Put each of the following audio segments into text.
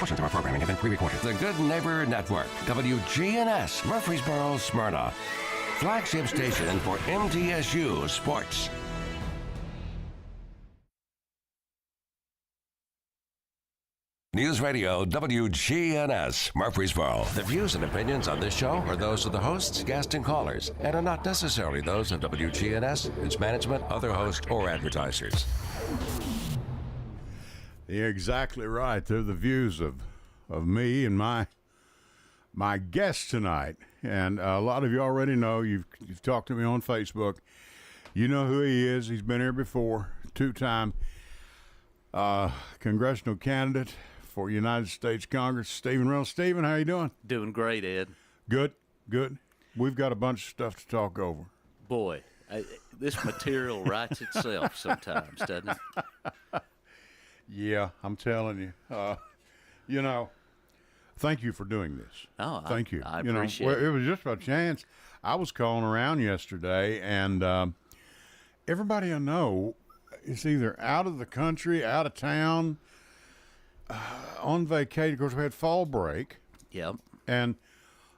Portions of our programming have been pre-recorded. The Good Neighbor Network, WGNS, Murfreesboro, Smyrna. Flagship station for MTSU Sports. News Radio WGNS, Murfreesboro. The views and opinions on this show are those of the hosts, guests, and callers, and are not necessarily those of WGNS, its management, other hosts, or advertisers. You're exactly right. They're the views of me and my guest tonight. And a lot of you already know. You've talked to me on Facebook. You know who he is. He's been here before. Two-time congressional candidate for United States Congress, Stephen Reynolds. Stephen, how you doing? Doing great, Ed. Good. We've got a bunch of stuff to talk over. Boy, this material writes itself sometimes, doesn't it? Yeah, I'm telling you. Thank you for doing this. Oh, thank you. I appreciate it. It was just a chance. I was calling around yesterday, and everybody I know is either out of the country, out of town, on vacation. Of course, we had fall break. Yep. And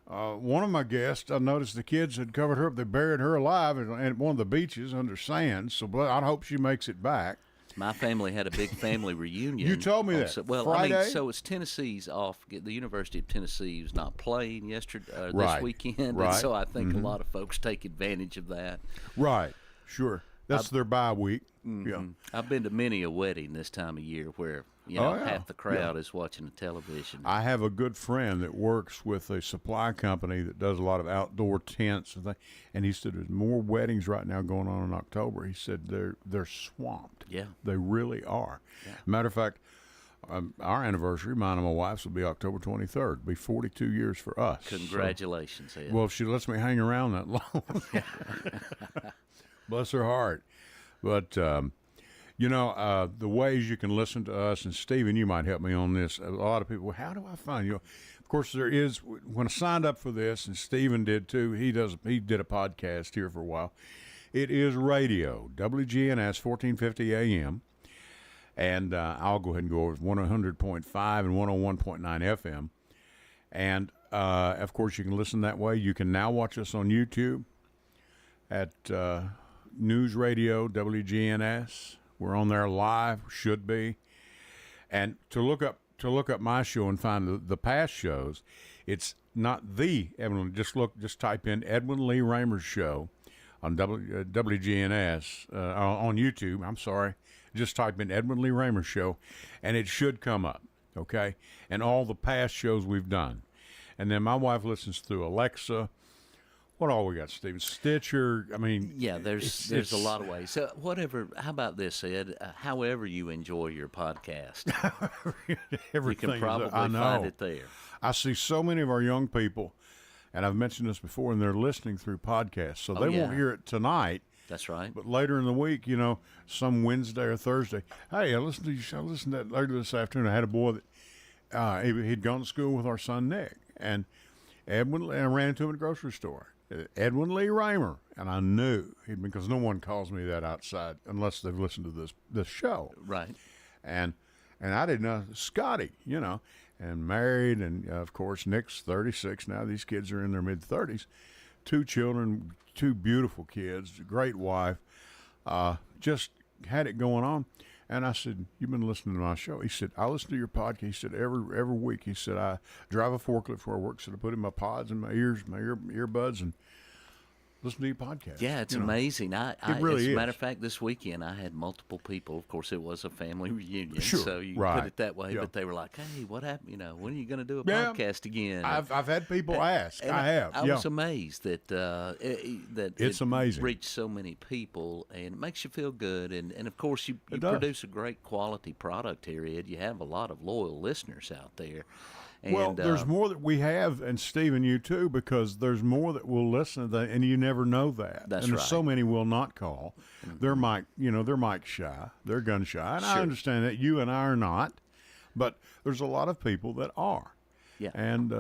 one of my guests, I noticed the kids had covered her up. They buried her alive at one of the beaches under sand. So I hope she makes it back. My family had a big family reunion. You told me that. Friday? So it's Tennessee's off. The University of Tennessee was not playing yesterday, Right. this weekend. Right. And so I think a lot of folks take advantage of that. Right. Sure. That's their bye week. Mm-hmm. Yeah. I've been to many a wedding this time of year where half the crowd is watching the television. I have a good friend that works with a supply company that does a lot of outdoor tents and he said there's more weddings right now going on in October. He said they're swamped. Yeah, they really are. Yeah. Matter of fact, our anniversary, mine and my wife's, will be October 23rd. It'll be 42 years for us. Congratulations, Ed. Well, if she lets me hang around that long. Bless her heart. But, the ways you can listen to us, and Stephen, you might help me on this. A lot of people, how do I find you? Of course, there is, when I signed up for this, and Stephen did too, he did a podcast here for a while. It is radio, WGNS 1450 AM. And I'll go ahead and go over 100.5 and 101.9 FM. And, of course, you can listen that way. You can now watch us on YouTube at News Radio WGNS. We're on there live, should be. And to look up my show and find the past shows, it's not the Edwin. Just type in Edwin Lee Raymer's show on WGNS on YouTube. I'm sorry. Just type in Edwin Lee Raymer show, and it should come up, okay? And all the past shows we've done. And then my wife listens through Alexa. What all we got, Stephen? Stitcher. I mean, yeah, there's a lot of ways. So whatever. How about this, Ed? However you enjoy your podcast, you can probably find it there. I see so many of our young people, and I've mentioned this before, and they're listening through podcasts, so they won't hear it tonight. That's right. But later in the week, some Wednesday or Thursday, hey, I listened to that later this afternoon. I had a boy that he'd gone to school with our son Nick, and Edwin, and I ran into him at a grocery store. Edwin Lee Raymer, and I knew because no one calls me that outside unless they've listened to this show. Right. And I didn't know Scotty, and married, and of course Nick's 36 now. These kids are in their mid-30s. 2 children, 2 beautiful kids, great wife. Just had it going on. And I said, "You've been listening to my show?" He said, "I listen to your podcast." He said, every week. He said, "I drive a forklift where I work, so I put in my pods in my ears, my earbuds, and listen to your podcast." Yeah, it's amazing. It really as is. a matter of fact, this weekend I had multiple people. Of course, it was a family reunion, Sure, so you right. put it that way. Yeah. But they were like, "Hey, what happened? When are you going to do a podcast again?" I've had people ask. I was amazed that it's amazing. Reached so many people, and it makes you feel good. And of course, you produce a great quality product here, Ed. You have a lot of loyal listeners out there. And, there's more that we have, and Stephen, you too, because there's more that will listen, and you never know that. That's and right. So many will not call. Mm-hmm. They're mic shy, they're gun shy, and sure. I understand that. You and I are not, but there's a lot of people that are. Yeah. And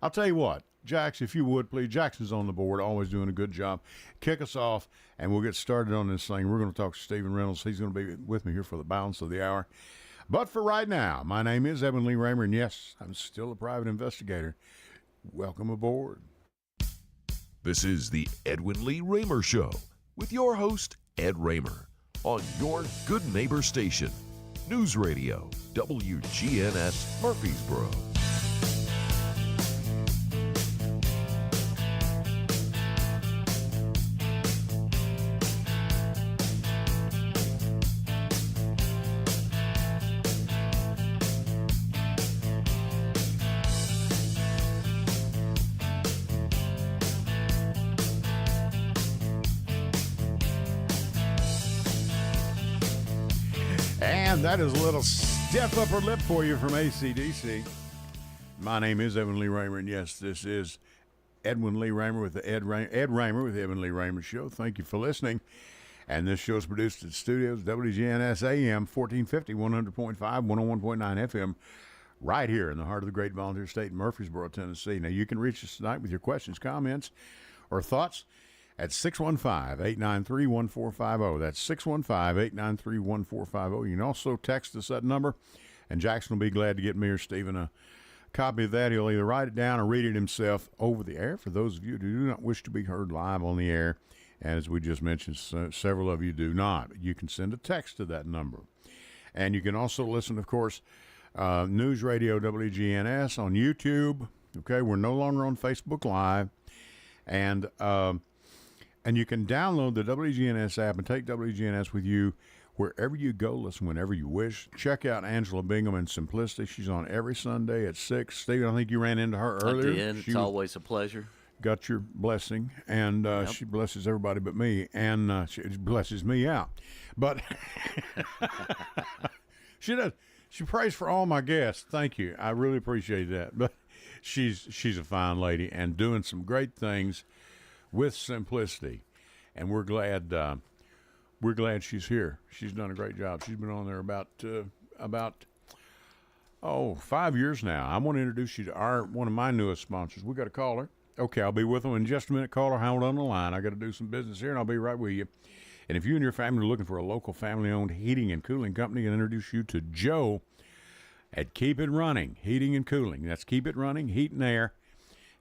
I'll tell you what, Jax, if you would please, Jackson's on the board, always doing a good job. Kick us off, and we'll get started on this thing. We're going to talk to Stephen Reynolds. He's going to be with me here for the balance of the hour. But for right now, my name is Edwin Lee Raymer, and yes, I'm still a private investigator. Welcome aboard. This is the Edwin Lee Raymer Show with your host, Ed Raymer, on your good neighbor station, News Radio, WGNS Murfreesboro. And that is a little stiff upper lip for you from AC/DC. My name is Edwin Lee Raymer, and yes, this is Edwin Lee Raymer with the Ed Raymer with the Edwin Lee Raymer Show. Thank you for listening. And this show is produced at studios WGNS AM 1450, 100.5, 101.9 FM, right here in the heart of the great volunteer state, Murfreesboro, Tennessee. Now, you can reach us tonight with your questions, comments, or thoughts at 615-893-1450. That's 615-893-1450. You can also text us that number, and Jackson will be glad to get me or Stephen a copy of that. He'll either write it down or read it himself over the air for those of you who do not wish to be heard live on the air. And as we just mentioned, several of you do not. You can send a text to that number. And you can also listen, of course, News Radio WGNS on YouTube. Okay, we're no longer on Facebook Live. And you can download the WGNS app and take WGNS with you wherever you go. Listen whenever you wish. Check out Angela Bingham and Simplicity. She's on every Sunday at 6. Stephen, I think you ran into her earlier. I did. It's always a pleasure. Got your blessing, and she blesses everybody but me, and she blesses me out. But she does. She prays for all my guests. Thank you. I really appreciate that. But she's a fine lady and doing some great things with Simplicity, and we're glad she's here. She's done a great job. She's been on there about 5 years now. I want to introduce you to one of my newest sponsors. We got a caller. Okay, I'll be with them in just a minute. Caller, hold on the line. I got to do some business here, and I'll be right with you. And if you and your family are looking for a local family-owned heating and cooling company, I'll introduce you to Joe at Keep It Running Heating and Cooling. That's Keep It Running Heat and Air.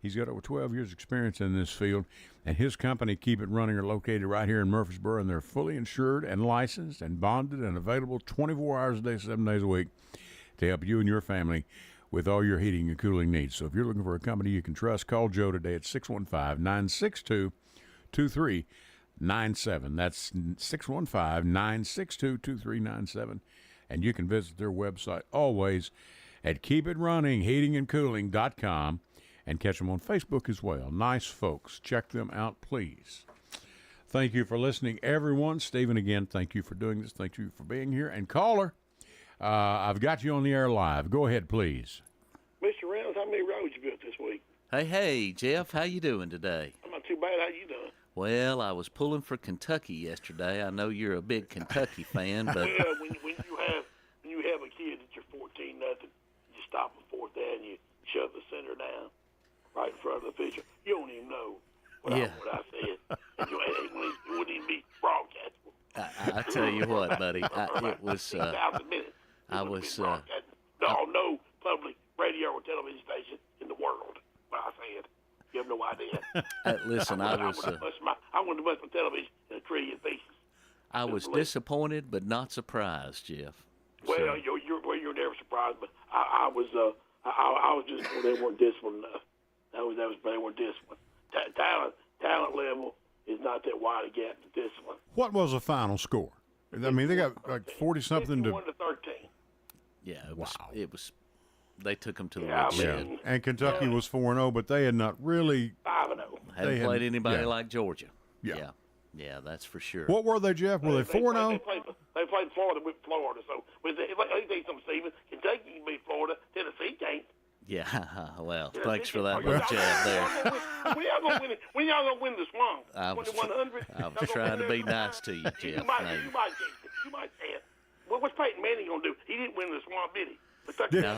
He's got over 12 years experience in this field, and his company, Keep It Running, are located right here in Murfreesboro, and they're fully insured and licensed and bonded and available 24 hours a day, 7 days a week to help you and your family with all your heating and cooling needs. So if you're looking for a company you can trust, call Joe today at 615-962-2397. That's 615-962-2397. And you can visit their website always at keepitrunningheatingandcooling.com and catch them on Facebook as well. Nice folks. Check them out, please. Thank you for listening, everyone. Stephen, again, thank you for doing this. Thank you for being here. And caller, I've got you on the air live. Go ahead, please. Mr. Reynolds, how many roads you built this week? Hey, Jeff, how you doing today? I'm not too bad. How you doing? Well, I was pulling for Kentucky yesterday. I know you're a big Kentucky fan, but Well, when you have a kid that you're 14-0, you stop him fourth down and you shove the center down right in front of the pitcher. You don't even know what I said. And it wouldn't even be broadcastable. I tell you what, buddy, it was. 6,000 minutes. I was. No public radio or television station in the world. Well, I said, you have no idea. Listen, I was. I wanted to bust my television in a trillion pieces. I was disappointed, but not surprised, Jeff. Well, So- you're never surprised, but I was just they weren't disciplined enough. They weren't disciplined. Talent level is not that wide a gap to discipline. What was the final score? I mean, they got like 40-something to 51-13. Yeah, it was. Wow. It was. They took him to the Yeah, I woodshed. mean, and Kentucky was 4-0, but they had not really. 5-0. Hadn't they played had- anybody yeah. like Georgia. Yeah. Yeah, that's for sure. What were they, Jeff? Were they 4-0? They played Florida with Florida. So let me tell you something, Stephen. Kentucky can beat Florida. Tennessee can't. Yeah, well, thanks for Well, that little jab there. When y'all gonna win it? When y'all gonna win the swamp? I was 2100. I was trying to be nice to you, Jeff. You might say it. What's Peyton Manning gonna do? He didn't win the swamp, did he? No.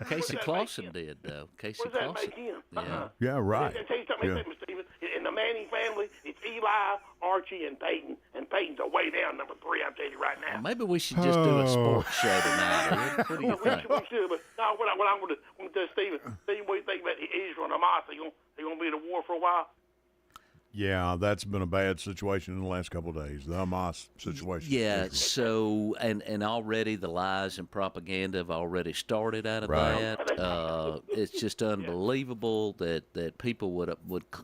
Casey Clausen did, though. Casey What does that Clausen. make him? Yeah. Yeah, right. I tell you something, Yeah. Stephen. In the Manning family, it's Eli, Archie, and Peyton. And Payton's are way down number 3. I'm telling you right now. Maybe we should just do a sports show tonight. Ed. What do you think? We should, but no. What I'm going to tell Stephen, what do you think about Israel and Hamas? They going to be in a war for a while? Yeah, that's been a bad situation in the last couple of days. The Hamas situation. Yeah, so and already the lies and propaganda have already started out of that. It's just unbelievable that people would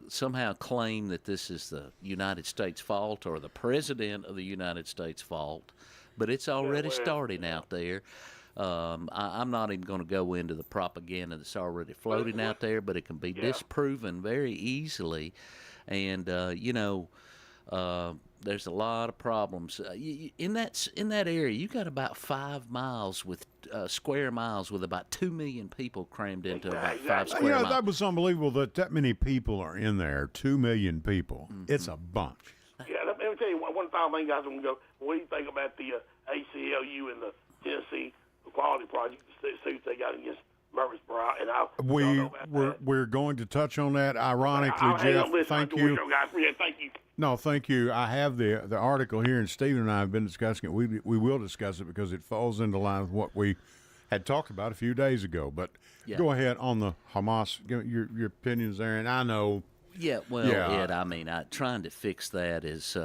somehow claim that this is the United States' fault or the president of the United States' fault, but it's already starting out there. I'm not even going to go into the propaganda that's already floating out there, but it can be disproven very easily. And there's a lot of problems in that area. You got about 5 miles with square miles with about 2 million people crammed into about 5 square miles. That was unbelievable that many people are in there. 2 million people. Mm-hmm. It's a bunch. Yeah, let me tell you one final thing, guys. I'm going to go. What do you think about the ACLU and the Tennessee Equality Project, the suits they got against Murfreesboro? And we're going to touch on that. Ironically, Jeff, thank you. Thank you. No, thank you. I have the article here, and Stephen and I have been discussing it. We will discuss it because it falls into line with what we had talked about a few days ago. But go ahead on the Hamas. Your opinions there, and I know. Yeah, well, Ed, I mean, trying to fix that has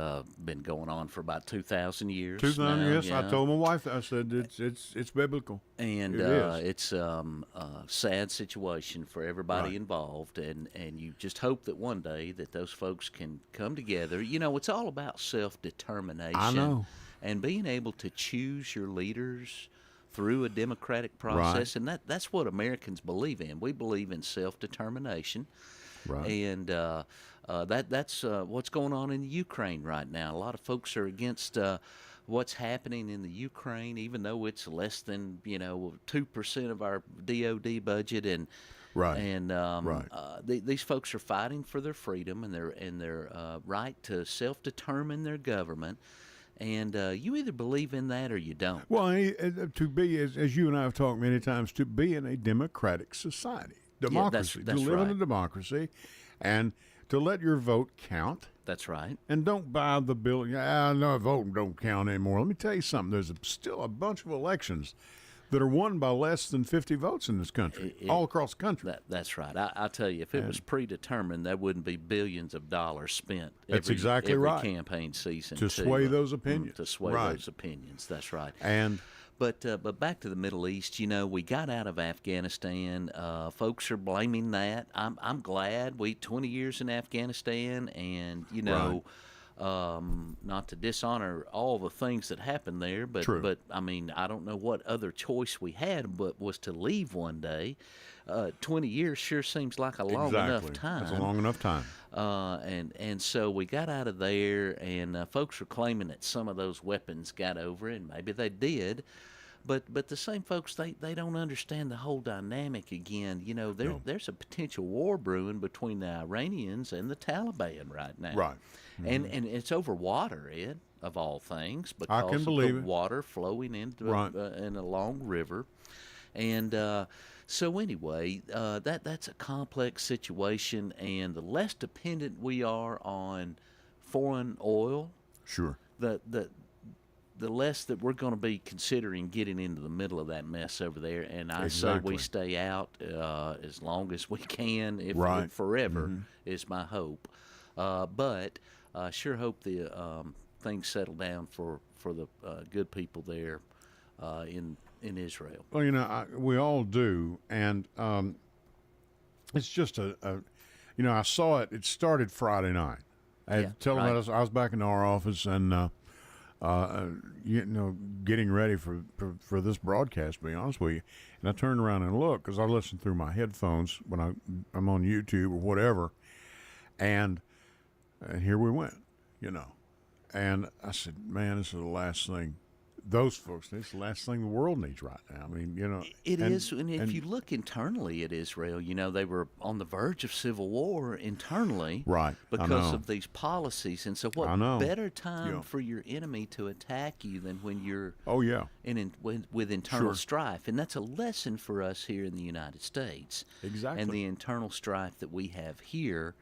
been going on for about 2,000 years. 2,000 years. Yeah. I told my wife, I said it's biblical, and it's a sad situation for everybody involved, and you just hope that one day that those folks can come together. You know, it's all about self-determination. I know, and being able to choose your leaders through a democratic process, and that's what Americans believe in. We believe in self-determination. Right. And that's what's going on in the Ukraine right now. A lot of folks are against what's happening in the Ukraine, even though it's less than 2% of our DoD budget, and these folks are fighting for their freedom and their right to self-determine their government. And you either believe in that or you don't. Well, to be, as you and I have talked many times, to be in a democratic society. Democracy, that's to live in a democracy, and to let your vote count. That's right. And don't buy the bill. No, voting don't count anymore. Let me tell you something. There's still a bunch of elections that are won by less than 50 votes in this country, all across the country. That's right. I tell you, if it was predetermined, there wouldn't be billions of dollars spent every campaign season to sway those opinions. Those opinions. That's right. But back to the Middle East, we got out of Afghanistan. Folks are blaming that. I'm glad 20 years in Afghanistan, and not to dishonor all the things that happened there, but I mean, I don't know what other choice we had, but was to leave one day. 20 years sure seems like a long enough time. That's a long enough time. And so we got out of there, and folks are claiming that some of those weapons got over, and maybe they did. But the same folks, they don't understand the whole dynamic again. There's a potential war brewing between the Iranians and the Taliban right now. Right. Mm-hmm. And it's over water, Ed, of all things, I because can of believe the it. water flowing into in a long river. And so anyway, that's a complex situation, and the less dependent we are on foreign oil, the less that we're going to be considering getting into the middle of that mess over there. And I say we stay out as long as we can, if forever is my hope. But I sure hope the things settle down for the good people there in Israel. Well, we all do, and it's just I saw it. It started Friday night. I was back in our office, and getting ready for this broadcast, to be honest with you. And I turned around and looked, because I listen through my headphones when I'm on YouTube or whatever. And here we went, And I said, man, this is the last thing. Those folks, this is the last thing the world needs right now. I mean, It is, and if you look internally at Israel, they were on the verge of civil war internally, because of these policies. And so, what better time for your enemy to attack you than when you're with internal strife? And that's a lesson for us here in the United States. Exactly. And the internal strife that we have here,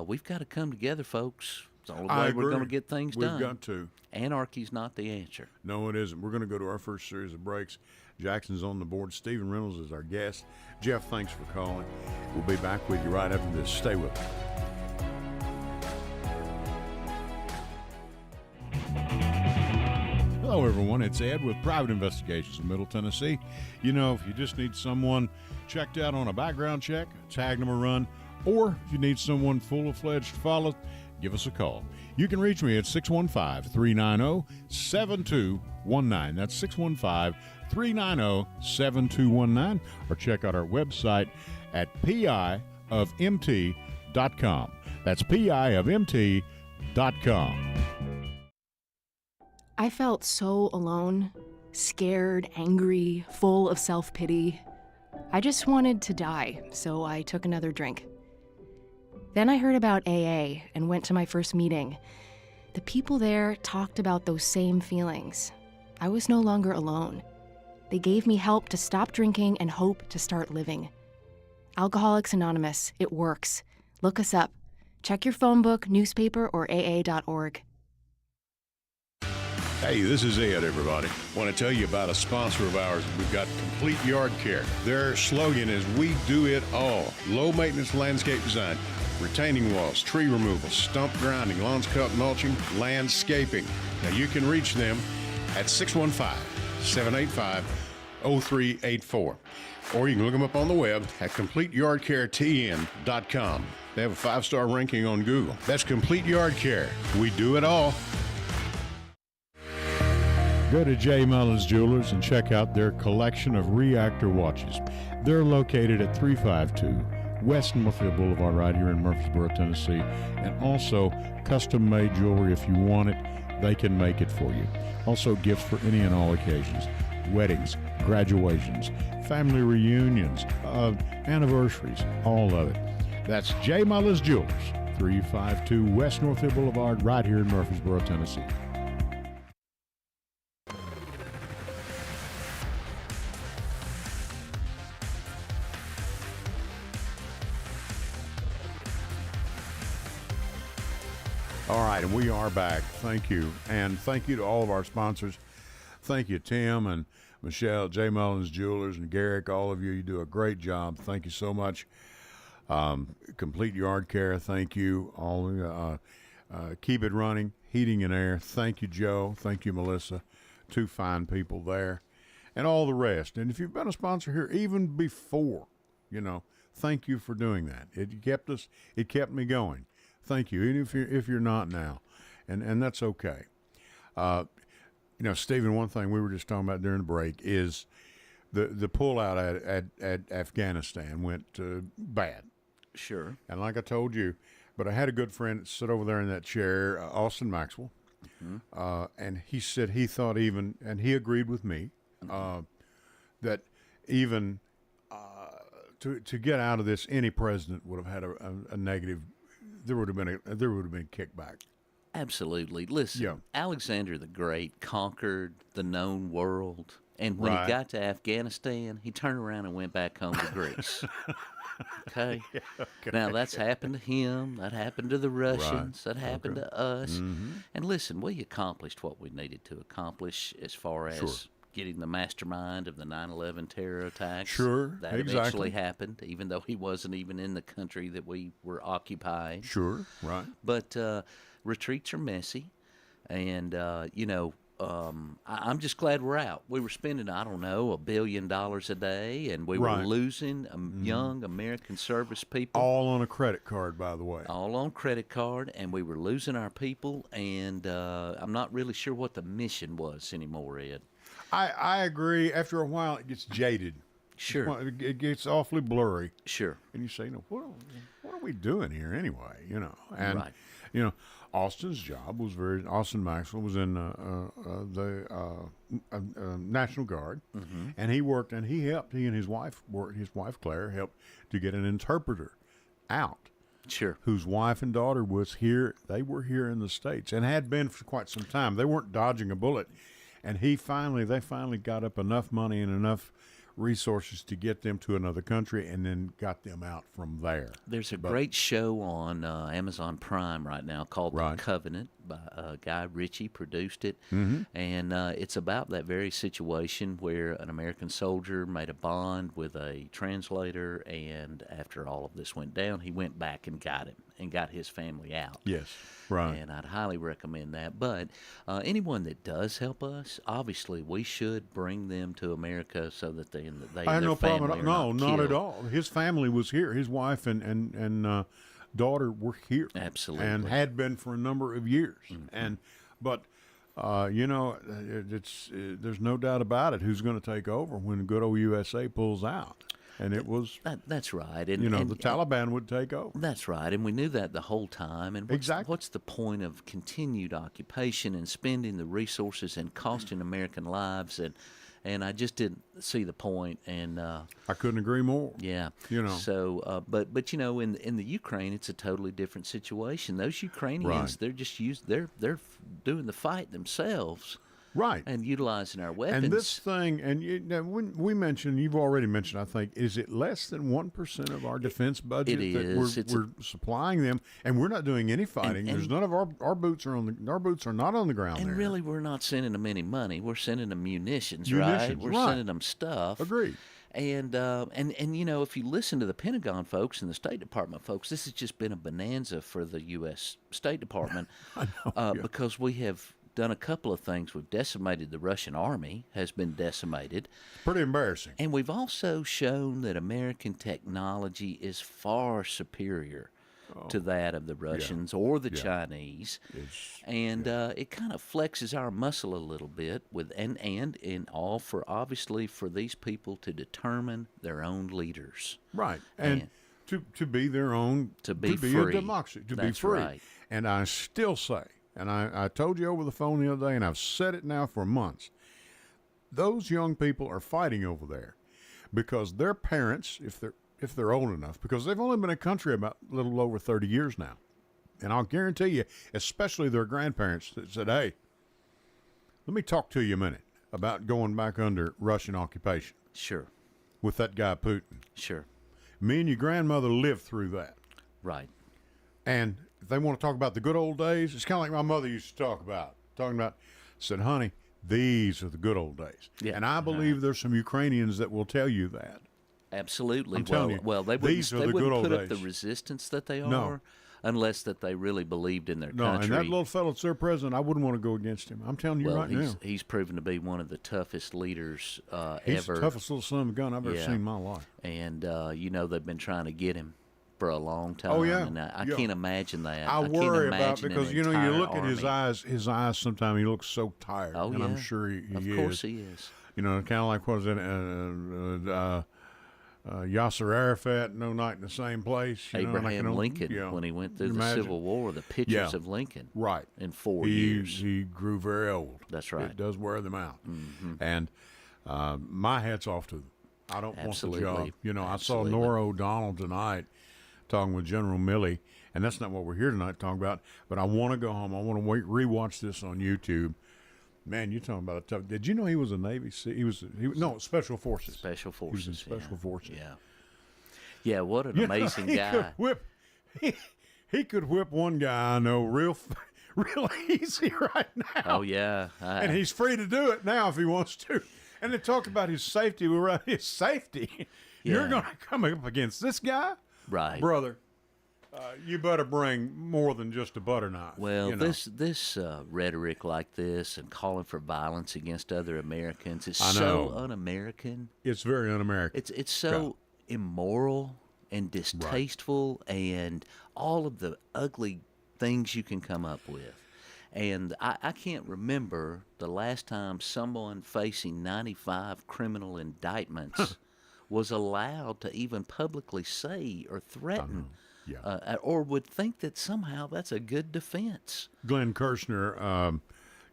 we've got to come together, folks. It's the only way we're going to get things done. We've got to. Anarchy's not the answer. No, it isn't. We're going to go to our first series of breaks. Jackson's on the board. Stephen Reynolds is our guest. Jeff, thanks for calling. We'll be back with you right after this. Stay with us. Hello, everyone. It's Ed with Private Investigations in Middle Tennessee. You know, if you just need someone checked out on a background check, tag them a run, or if you need someone full-fledged to follow, give us a call. You can reach me at 615-390-7219. That's 615-390-7219. Or check out our website at piofmt.com. That's piofmt.com. I felt so alone, scared, angry, full of self-pity. I just wanted to die, so I took another drink. Then I heard about AA and went to my first meeting. The people there talked about those same feelings. I was no longer alone. They gave me help to stop drinking and hope to start living. Alcoholics Anonymous, it works. Look us up. Check your phone book, newspaper, or aa.org. Hey, this is Ed, everybody. Want to tell you about a sponsor of ours. We've got Complete Yard Care. Their slogan is, we do it all. Low maintenance landscape design, retaining walls, tree removal, stump grinding, lawns cut, mulching, landscaping. Now you can reach them at 615-785-0384. Or you can look them up on the web at CompleteYardCareTN.com. They have a 5-star ranking on Google. That's Complete Yard Care. We do it all. Go to J. Mullins Jewelers and check out their collection of reactor watches. They're located at 352 West Northfield Boulevard right here in Murfreesboro, Tennessee. And also custom-made jewelry. If you want it, they can make it for you. Also gifts for any and all occasions. Weddings, graduations, family reunions, anniversaries, all of it. That's J. Mullins Jewelers, 352 West Northfield Boulevard right here in Murfreesboro, Tennessee. All right, and we are back. Thank you. And thank you to all of our sponsors. Thank you, Tim and Michelle, J. Mullins Jewelers, and Garrick, all of you. You do a great job. Thank you so much. Complete Yard Care, thank you. All Keep It Running, Heating and Air. Thank you, Joe. Thank you, Melissa. Two fine people there. And all the rest. And if you've been a sponsor here even before, thank you for doing that. It kept me going. Thank you, even if you're not now, and that's okay. Stephen, one thing we were just talking about during the break is the pullout at Afghanistan went bad. Sure. And like I told you, but I had a good friend that sit over there in that chair, Austin Maxwell, and he said he thought and he agreed with me that even to get out of this, any president would have had a negative. There would have been kickback. Absolutely. Listen, Alexander the Great conquered the known world, and when he got to Afghanistan, he turned around and went back home to Greece. Okay? Now, that's happened to him. That happened to the Russians. That happened to us. Mm-hmm. And listen, we accomplished what we needed to accomplish as far as getting the mastermind of the 9/11 terror attacks. Sure, that eventually happened, even though he wasn't even in the country that we were occupying. Sure, right. But retreats are messy, and I'm just glad we're out. We were spending, $1 billion a day, and we were losing young American service people. All on a credit card, by the way. All on credit card, and we were losing our people, and I'm not really sure what the mission was anymore, Ed. I agree. After a while, it gets jaded. Sure. It gets awfully blurry. Sure. And you say, what are we doing here anyway? And, Austin Maxwell was in the National Guard, and he worked, and he and his wife Claire helped to get an interpreter out. Sure. Whose wife and daughter was here. They were here in the States and had been for quite some time. They weren't dodging a bullet. And they finally got up enough money and enough resources to get them to another country and then got them out from there. There's a great show on Amazon Prime right now called The Covenant by Guy Ritchie, produced it. And it's about that very situation where an American soldier made a bond with a translator, and after all of this went down, he went back and got him and got his family out. Yes, right. And I'd highly recommend that. But anyone that does help us, obviously, we should bring them to America so that they and I had their no problem. family are No, not at killed. all. His family was here. His wife and daughter were here. Absolutely. And had been for a number of years. But you know, there's no doubt about it. Who's going to take over when the good old USA pulls out? And it was that's right. And, you know, and, the Taliban would take over. That's right, and we knew that the whole time. And what's the point of continued occupation and spending the resources and costing American lives? And I just didn't see the point. And I couldn't agree more. yeah, You know. So, but you know, in the Ukraine, it's a totally different situation. Those Ukrainians, they're just they're doing the fight themselves. Right. And utilizing our weapons. And this thing, and when we mentioned, you've already mentioned, I think, is it less than 1% of our defense budget it that is. we're supplying them, and we're not doing any fighting? There's none of our boots are our boots are not on the ground and there. really, we're not sending them any money. We're sending them munitions, right? We're sending them stuff. Agreed. And you know, if you listen to the Pentagon folks and the State Department folks, this has just been a bonanza for the U.S. State Department. I know, Because we have done a couple of things. We've decimated the Russian army, has been decimated. Pretty embarrassing. And we've also shown that American technology is far superior to that of the Russians or the Chinese. And it kind of flexes our muscle a little bit with and in all for obviously for these people to determine their own leaders. Right. And to be their own, to be a free. democracy, to That's be free. right. And I still say, and I told you over the phone the other day, and I've said it now for months, those young people are fighting over there because their parents, if they're old enough, because they've only been in country about a little over 30 years now. And I'll guarantee you, especially their grandparents that said, hey, let me talk to you a minute about going back under Russian occupation. Sure. With that guy Putin. Sure. Me and your grandmother lived through that. Right. And if they want to talk about the good old days, it's kind of like my mother used to talk about. Said, honey, these are the good old days. Yeah. And I believe there's some Ukrainians that will tell you that. Absolutely. I'm telling you, well, they these are wouldn't the good old put up the days. resistance that they are No. unless that they really believed in their No, country. and that little fellow that's their president, I wouldn't want to go against him. I'm telling you well, right now. he's proven to be one of the toughest leaders He's ever. the toughest little son of a gun I've ever seen in my life. And, you know, they've been trying to get him for a long time. Oh, yeah. And I Yeah. can't imagine that. I can't worry about imagine because, an you know, you entire look at his army. eyes sometimes he looks so tired. Oh, and yeah. I'm sure he Of is. course he is. You know, kind of like, what is it, Yasser Arafat, no night in the same place. You know, and I Abraham can Lincoln, yeah. when he went through Can you the imagine? Civil War, the pictures Yeah. of Lincoln Right. in 4 he, years. He grew very old. That's right. It does wear them out. Mm-hmm. And my hat's off to them. I don't Absolutely. want the job. You know, Absolutely. I saw Nora O'Donnell tonight talking with General Milley, and that's not what we're here tonight talking about, but I want to go home. I want to rewatch this on YouTube. Man, you're talking about a tough. Did you know he was a Navy SEAL? He was Special Forces. Special He was in Forces. Special Forces. Yeah. Yeah, what an You know, amazing he guy. Could whip, he could whip one guy I know real easy right now. Oh, yeah. And he's free to do it now if he wants to. And they talk about his safety. We're at his safety. You're Yeah. going to come up against this guy? Right. Brother, you better bring more than just a butter knife. Well, you know. this rhetoric like this and calling for violence against other Americans is I so know. un-American. It's very un-American. It's so immoral and distasteful and all of the ugly things you can come up with. And I can't remember the last time someone facing 95 criminal indictments was allowed to even publicly say or threaten or would think that somehow that's a good defense. Glenn Kirshner,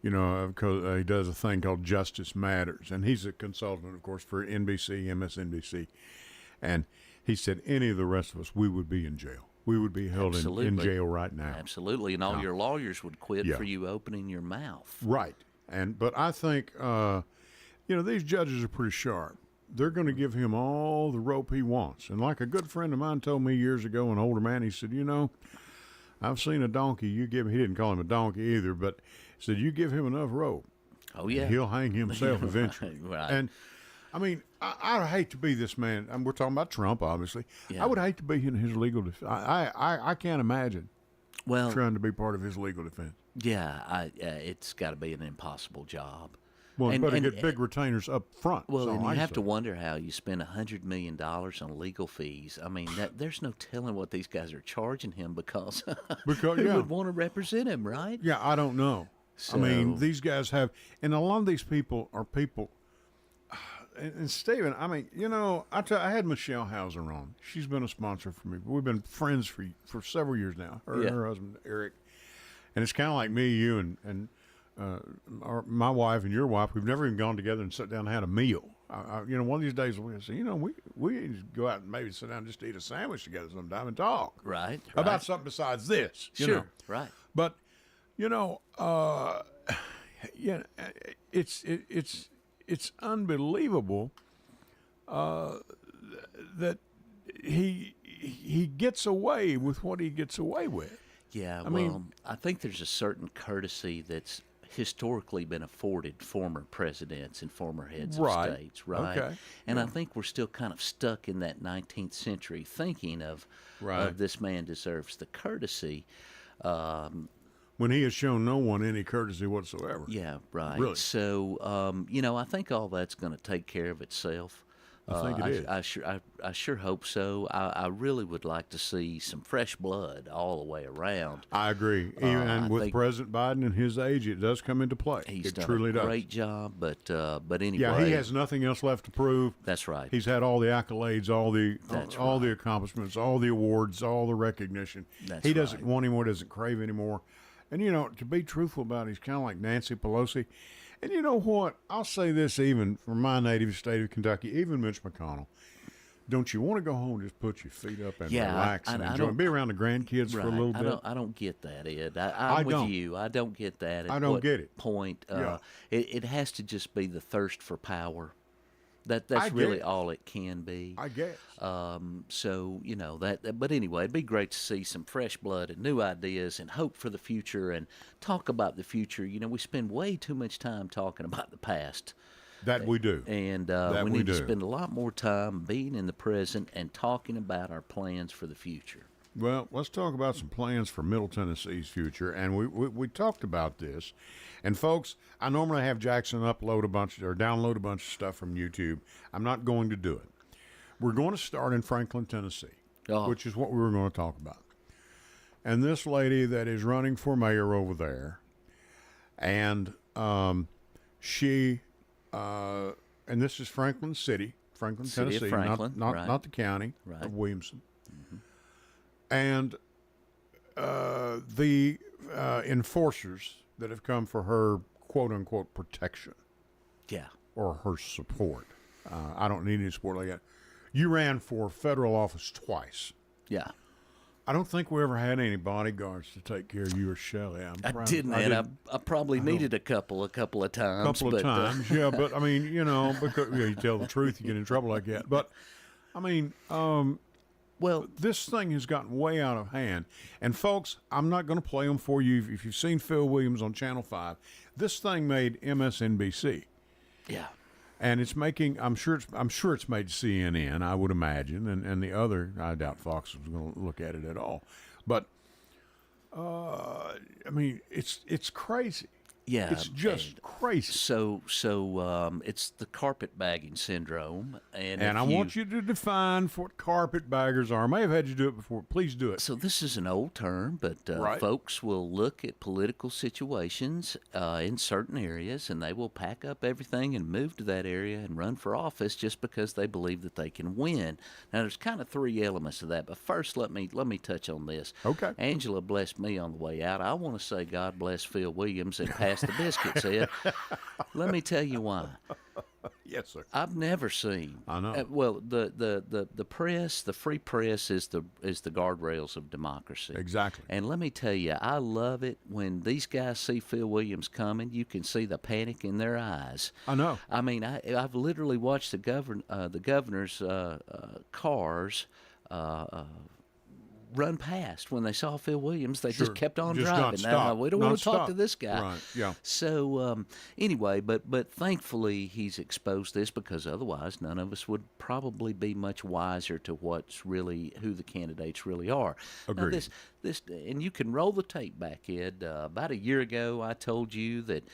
you know, he does a thing called Justice Matters, and he's a consultant, of course, for NBC, MSNBC. And he said any of the rest of us, we would be in jail. We would be held in jail right now. Absolutely, and all your lawyers would quit for you opening your mouth. Right. But I think, you know, these judges are pretty sharp. they're going to give him all the rope he wants. And like a good friend of mine told me years ago, an older man, he said, I've seen a donkey. He didn't call him a donkey either, but he said, you give him enough rope. Oh, yeah. He'll hang himself eventually. Right. And, I mean, I hate to be this man. We're talking about Trump, obviously. Yeah. I would hate to be in his legal defense. I can't imagine trying to be part of his legal defense. Yeah, it's got to be an impossible job. Well, you better get big retainers up front. Well, and you have to wonder how you spend $100 million on legal fees. I mean, there's no telling what these guys are charging him because who would want to represent him, right? Yeah, I don't know. So, I mean, these guys have, and a lot of these people are people. And Stephen, I mean, I had Michelle Hauser on. She's been a sponsor for me. We've been friends for several years now. Her and her husband Eric, and it's kind of like me, you, and my wife and your wife. We've never even gone together and sat down and had a meal. One of these days we'll say, we need to go out and maybe sit down and just eat a sandwich together sometime and talk. Right. About something besides this. Sure. Right. But it's unbelievable that he gets away with what he gets away with. Yeah, I think there's a certain courtesy that's historically been afforded former presidents and former heads of states, right? Okay. And I think we're still kind of stuck in that 19th century thinking of this man deserves the courtesy. When he has shown no one any courtesy whatsoever. Yeah, right. Really? So, I think all that's going to take care of itself. I think it is. I sure hope so. I really would like to see some fresh blood all the way around. I agree. Even with President Biden and his age, it does come into play. He's done truly a great job, but anyway. Yeah, he has nothing else left to prove. That's right. He's had all the accolades, all the accomplishments, all the awards, all the recognition. He doesn't want anymore, doesn't crave anymore. And, to be truthful about it, he's kind of like Nancy Pelosi. And you know what? I'll say this even from my native state of Kentucky, even Mitch McConnell. Don't you want to go home and just put your feet up and relax and enjoy? Be around the grandkids for a little bit? I don't get that, Ed. I'm with you. I don't get that. I don't get it. Point. It has to just be the thirst for power. That's really all it can be. I guess. So that. But anyway, it'd be great to see some fresh blood and new ideas and hope for the future and talk about the future. We spend way too much time talking about the past. That we do. And we need to spend a lot more time being in the present and talking about our plans for the future. Well, let's talk about some plans for Middle Tennessee's future. And we talked about this. And, folks, I normally have Jackson download a bunch of stuff from YouTube. I'm not going to do it. We're going to start in Franklin, Tennessee, which is what we were going to talk about. And this lady that is running for mayor over there, and she, and this is Franklin City, Tennessee, not the county of Williamson. Mm-hmm. And the enforcers that have come for her quote-unquote protection. Yeah. Or her support. I don't need any support like that. You ran for federal office twice. Yeah. I don't think we ever had any bodyguards to take care of you or Shelley. I probably needed a couple of times. Yeah. But, I mean, because you tell the truth, you get in trouble like that. But, I mean, well, this thing has gotten way out of hand. And, folks, I'm not going to play them for you. If you've seen Phil Williams on Channel 5, this thing made MSNBC. Yeah. And it's making, I'm sure it's made CNN, I would imagine. And the other, I doubt Fox was going to look at it at all. But, I mean, it's crazy. Yeah, it's just crazy. So it's the carpetbagging syndrome, and I want you to define what carpetbaggers are. I may have had you do it before. Please do it. So this is an old term, but folks will look at political situations in certain areas, and they will pack up everything and move to that area and run for office just because they believe that they can win. Now, there's kind of three elements to that, but first, let me touch on this. Okay. Angela blessed me on the way out. I want to say God bless Phil Williams and pass the biscuits, Ed. Let me tell you why. Yes, sir. I've never seen. I know. Well, the press, the free press, is the guardrails of democracy. Exactly. And let me tell you, I love it when these guys see Phil Williams coming. You can see the panic in their eyes. I know. I mean, I've literally watched the governor's cars run past when they saw Phil Williams. They just kept on Just driving. nonstop. We don't want to talk Nonstop. to this guy. Right, yeah. So anyway, but thankfully he's exposed this, because otherwise none of us would probably be much wiser to who the candidates really are. Agreed. Now this, and you can roll the tape back, Ed. About a year ago, I told you that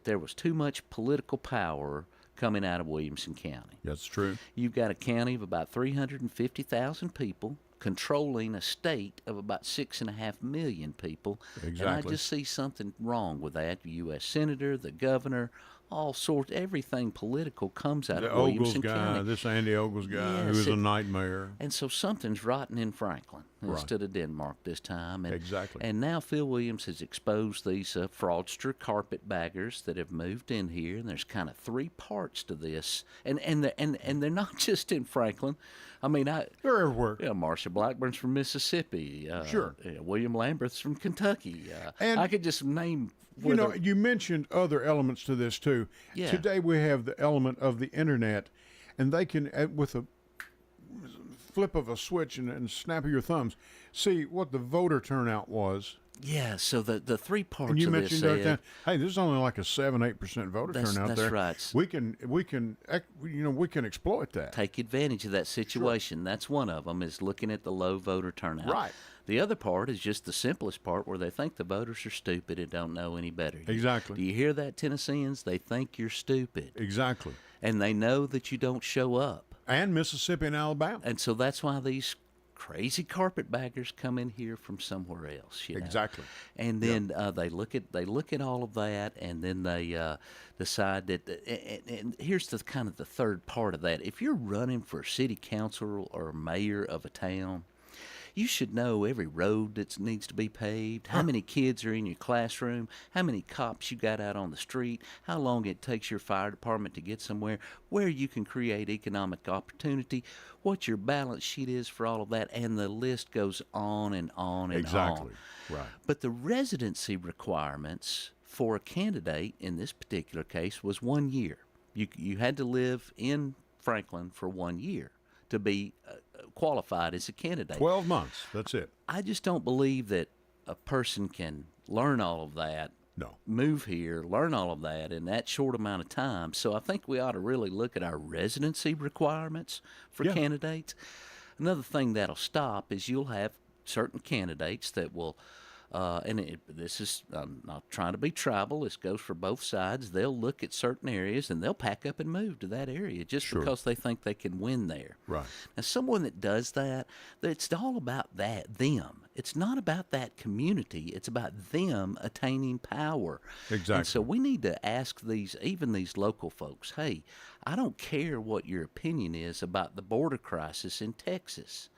there was too much political power coming out of Williamson County. That's true. You've got a county of about 350,000 people controlling a state of about 6.5 million people. Exactly. And I just see something wrong with that. The U.S. Senator, the governor, all sorts, everything political comes out The of Williamson Ogles guy, County. this Andy Ogles guy, Yes, who is a nightmare. And so something's rotten in Franklin instead of Denmark this time. And, Exactly. And now Phil Williams has exposed these fraudster carpetbaggers that have moved in here, and there's kind of three parts to this. And they're not just in Franklin. I mean, They're everywhere. Yeah, Marsha Blackburn's from Mississippi. Sure. William Lamberth's from Kentucky. And I could just name. You know, you mentioned other elements to this too. Yeah. Today we have the element of the internet, and they can, with a flip of a switch and snap of your thumbs, see what the voter turnout was. Yeah, so the three parts And you of mentioned this, Ed, hey, this is only like a 7-8% voter turnout that's there. right. We can exploit that. take advantage of that situation. Sure. That's one of them, is looking at the low voter turnout. Right. The other part is just the simplest part, where they think the voters are stupid and don't know any better. Exactly. Do you hear that, Tennesseans? They think you're stupid. Exactly. And they know that you don't show up. And Mississippi and Alabama. And so that's why these crazy carpetbaggers come in here from somewhere else. You know? Exactly. And then they look at all of that, and then they decide that. And here's the kind of the third part of that: if you're running for city council or mayor of a town, you should know every road that needs to be paved, how many kids are in your classroom, how many cops you got out on the street, how long it takes your fire department to get somewhere, where you can create economic opportunity, what your balance sheet is for all of that, and the list goes on and on and on. Exactly. Right. But the residency requirements for a candidate in this particular case was 1 year. You had to live in Franklin for 1 year to be qualified as a candidate. 12 months. That's it. I just don't believe that a person can learn all of that, No. move here, learn all of that in that short amount of time. So I think we ought to really look at our residency requirements for candidates. Another thing that'll stop is you'll have certain candidates that will, this is, I'm not trying to be tribal, this goes for both sides. They'll look at certain areas and they'll pack up and move to that area just because they think they can win there. Right. Now, someone that does that, it's all about them. It's not about that community. It's about them attaining power. Exactly. And so we need to ask even these local folks, hey, I don't care what your opinion is about the border crisis in Texas.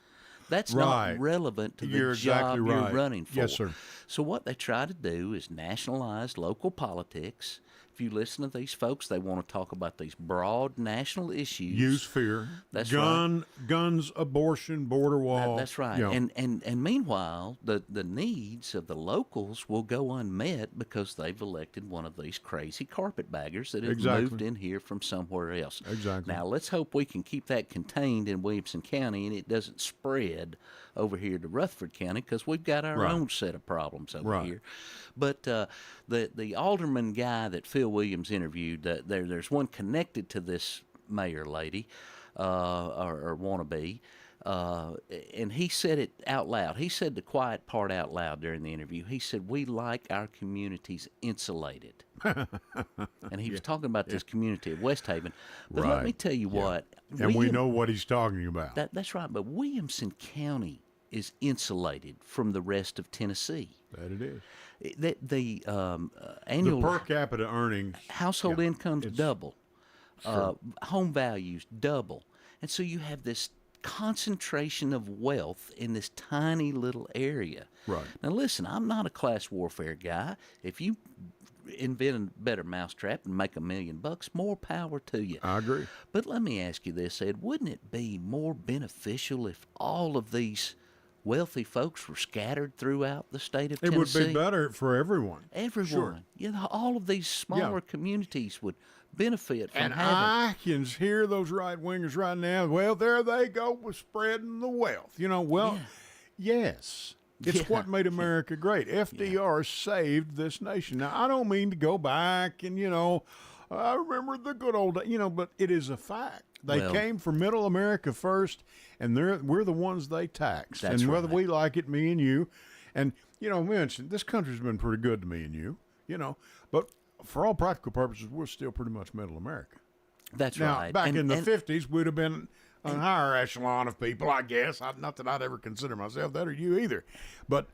That's not relevant to the job you're running for. Yes, sir. So what they try to do is nationalize local politics. If you listen to these folks, they want to talk about these broad national issues. Use fear. That's Guns, abortion, border wall. That's right. You know. And meanwhile, the needs of the locals will go unmet because they've elected one of these crazy carpetbaggers that have moved in here from somewhere else. Exactly. Now, let's hope we can keep that contained in Williamson County and it doesn't spread over here to Rutherford County, because we've got our own set of problems over here. But the alderman guy that Phil Williams interviewed, there's one connected to this mayor lady, or wannabe, and he said it out loud. He said the quiet part out loud during the interview. He said, "We like our communities insulated." And he was talking about this community of West Haven. But let me tell you what. And we know what he's talking about. That's right. But Williamson County is insulated from the rest of Tennessee. That it is. The annual per capita earnings, household incomes double, home values double, and so you have this concentration of wealth in this tiny little area. Right. Now listen, I'm not a class warfare guy. If you invent a better mousetrap and make $1 million, more power to you. I agree. But let me ask you this, Ed. Wouldn't it be more beneficial if all of these wealthy folks were scattered throughout the state of Tennessee? It would be better for everyone. Everyone. Sure. You know, all of these smaller having would benefit from and having. I can hear those right wingers right now. Well, there they go with spreading the wealth. You know, well, yes. It's what made America great. FDR saved this nation. Now, I don't mean to go back and, I remember the good old days, but it is a fact. They came from middle America first, and we're the ones they taxed. That's and whether right. we like it, me and you. And, mention this country's been pretty good to me and you, but for all practical purposes, we're still pretty much middle America. That's Now, right. back in the 50s, we'd have been a higher echelon of people, I guess. Not that I'd ever consider myself that or you either. But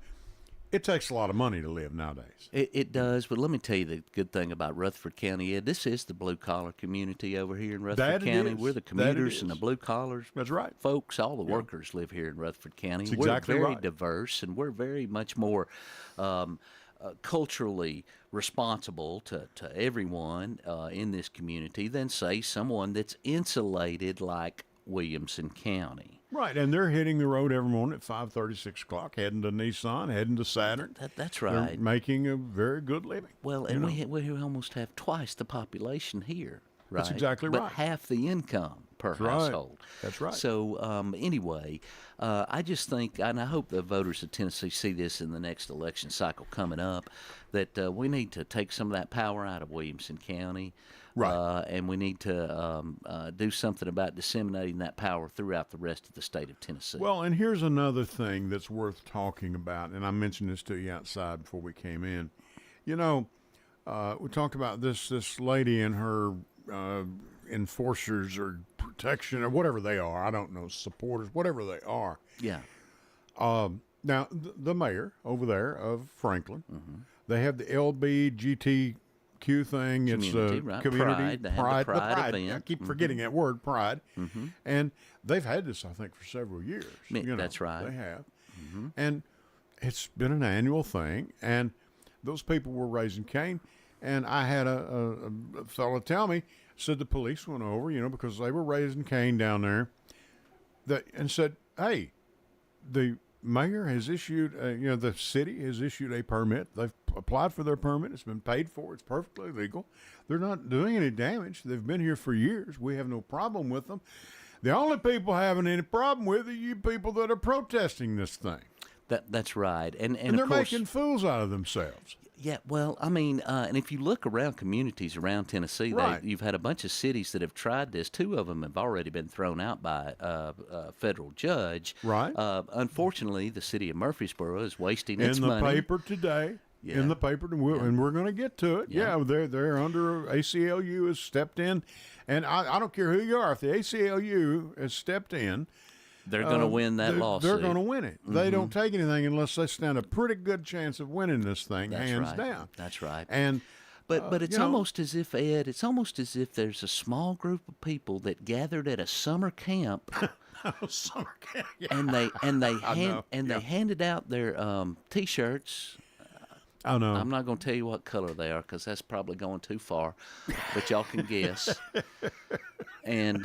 it takes a lot of money to live nowadays. It does, but let me tell you the good thing about Rutherford County, Ed. This is the blue-collar community over here in Rutherford That it County. is. We're the That it commuters and the is. blue-collars. That's right. Folks, all the workers live here in Rutherford County. That's exactly we're very right. diverse, and we're very much more culturally responsible to everyone in this community than, say, someone that's insulated like Williamson County. Right, and they're hitting the road every morning at 5:30, 6 o'clock, heading to Nissan, heading to Saturn. That's They're right. making a very good living. Well, and we almost have twice the population here, right? That's exactly but right. half the income per That's right. household. That's right. So anyway, I just think, and I hope the voters of Tennessee see this in the next election cycle coming up, that we need to take some of that power out of Williamson County. Right. And we need to do something about disseminating that power throughout the rest of the state of Tennessee. Well, and here's another thing that's worth talking about, and I mentioned this to you outside before we came in. We talked about this lady and her enforcers or protection or whatever they are. I don't know, supporters, whatever they are. yeah. Now, the mayor over there of Franklin, they have the LBGTQ thing. Community, it's right. community Pride. They have the Pride event. I keep forgetting that word, pride. And they've had this, I think, for several years. That's right. They have. And it's been an annual thing. And those people were raising Cain. And I had a fellow tell me, said the police went over, because they were raising Cain down there, and said, hey, the mayor has issued, the city has issued a permit. They've applied for their permit. It's been paid for. It's perfectly legal. They're not doing any damage. They've been here for years. We have no problem with them. The only people having any problem with are you people that are protesting this thing. That's right. And they're of course, making fools out of themselves. Yeah, well, I mean, and if you look around communities around Tennessee, Right. you've had a bunch of cities that have tried this. 2 of them have already been thrown out by a federal judge. Right. Unfortunately, the city of Murfreesboro is wasting In its the money. paper today. Yeah. In the paper, and we're going to get to it. Yeah. They're under ACLU has stepped in, and I don't care who you are. If the ACLU has stepped in, They're going to win that lawsuit. They're going to win it. They don't take anything unless they stand a pretty good chance of winning this thing, That's hands right. down. That's right. And But it's almost as if, Ed, it's almost as if there's a small group of people that gathered at a summer camp summer camp. Yeah. and they know. they handed out their T-shirts. I know. I'm not going to tell you what color they are because that's probably going too far, but y'all can guess. And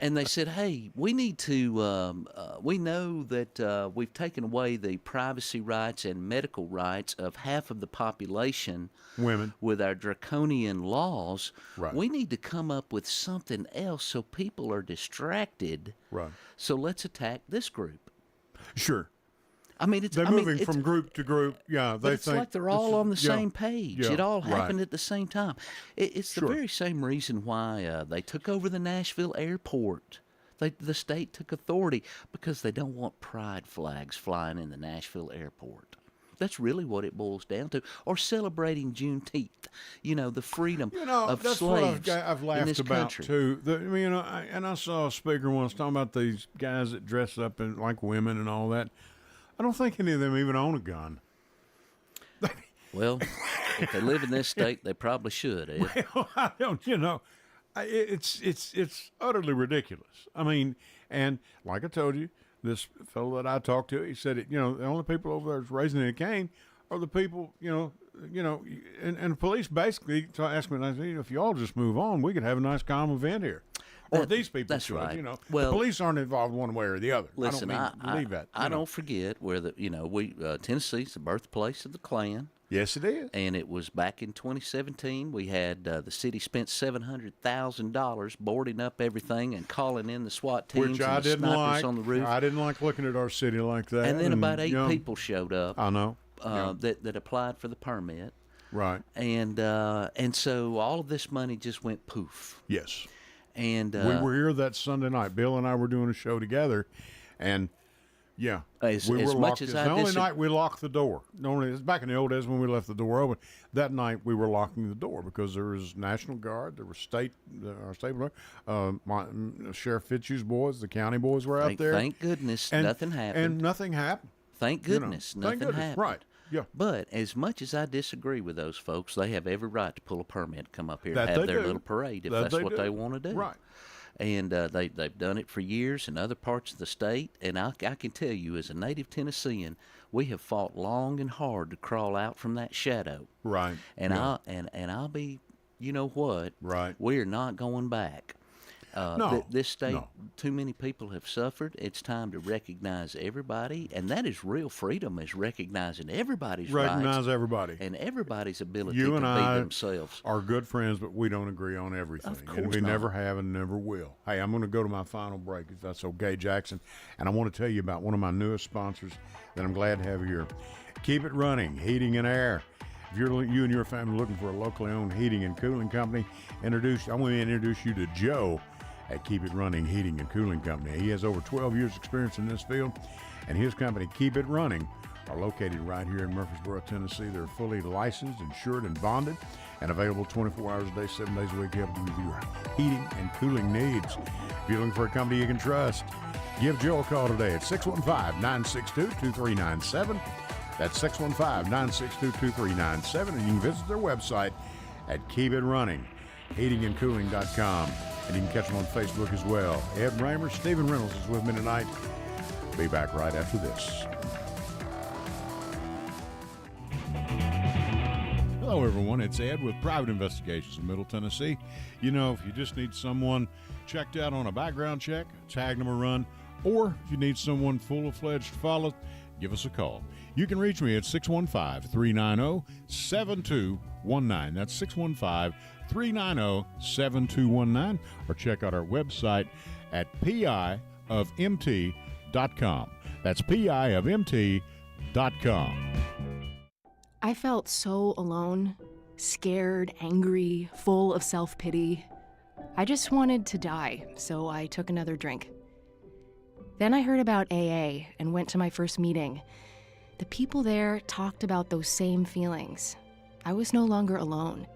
they said, hey, we need to. We know that we've taken away the privacy rights and medical rights of half of the population. Women. With our draconian laws. Right. We need to come up with something else so people are distracted. Right. So let's attack this group. Sure. I mean, it's They're I mean, moving it's- from group to group. Yeah, But they it's think like they're all on the same yeah, page. yeah, It all happened right. at the same time. It's the Sure. very same reason why they took over the Nashville airport. The state took authority because they don't want pride flags flying in the Nashville airport. That's really what it boils down to. Or celebrating Juneteenth, the freedom of that's slaves what I've in laughed this about country. too. I saw a speaker once talking about these guys that dress up in like women and all that. I don't think any of them even own a gun. Well, if they live in this state, they probably should, Ed. Well, I don't. It's utterly ridiculous. I mean, and like I told you, this fellow that I talked to, he said, the only people over there that's raising a cane are the people, and the police basically asked me, and I said, if you all just move on, we could have a nice calm event here. Or these people that's should, right. the Well, police aren't involved one way or the other. Listen, I don't believe that. I don't forget where Tennessee's the birthplace of the Klan. Yes, it is. And it was back in 2017. We had the city spent $700,000 boarding up everything and calling in the SWAT teams Which and I the didn't snipers like. on the roof. I didn't like looking at our city like that. And then about 8 people showed up. I know. That applied for the permit. Right. And so all of this money just went poof. Yes. And we were here that Sunday night. Bill and I were doing a show together, and yeah, we were locked. It's the only night we locked the door. Normally, it's back in the old days when we left the door open. That night we were locking the door because there was National Guard, there was our state, Sheriff Fitzhugh's boys, the county boys were out there. Thank goodness nothing happened. And nothing happened. Thank goodness nothing happened. Right. Yeah. But as much as I disagree with those folks, they have every right to pull a permit, come up here and have their little parade if that's what they want to do. Right. And they've done it for years in other parts of the state. And I can tell you, as a native Tennessean, we have fought long and hard to crawl out from that shadow. Right. And I'll be, you know what? Right. We're not going back. This state, too many people have suffered. It's time to recognize everybody, and that is real freedom, is recognizing everybody's rights. Recognize everybody. And everybody's ability You to and be I themselves. are good friends, but we don't agree on everything. Of course and we not. never have and never will. Hey, I'm going to go to my final break, if that's okay, Jackson. And I want to tell you about one of my newest sponsors that I'm glad to have here. Keep It Running, Heating and Air. If you and your family looking for a locally owned heating and cooling company, I want to introduce you to Joe at Keep It Running Heating and Cooling Company. He has over 12 years experience in this field, and his company, Keep It Running, are located right here in Murfreesboro, Tennessee. They're fully licensed, insured, and bonded, and available 24 hours a day, 7 days a week to help you with your heating and cooling needs. If you're looking for a company you can trust, give Joe a call today at 615-962-2397. That's 615-962-2397, and you can visit their website at keepitrunning.heatingandcooling.com. And you can catch them on Facebook as well. Ed Raymer, Stephen Reynolds is with me tonight. Be back right after this. Hello, everyone. It's Ed with Private Investigations in Middle Tennessee. You know, if you just need someone checked out on a background check, tag them a run, or if you need someone full-fledged to follow, give us a call. You can reach me at 615-390-7219. That's 615-390-7219, or check out our website at piofmt.com. That's piofmt.com. I felt so alone, scared, angry, full of self-pity. I just wanted to die, so I took another drink. Then I heard about AA and went to my first meeting. The people there talked about those same feelings. I was no longer alone.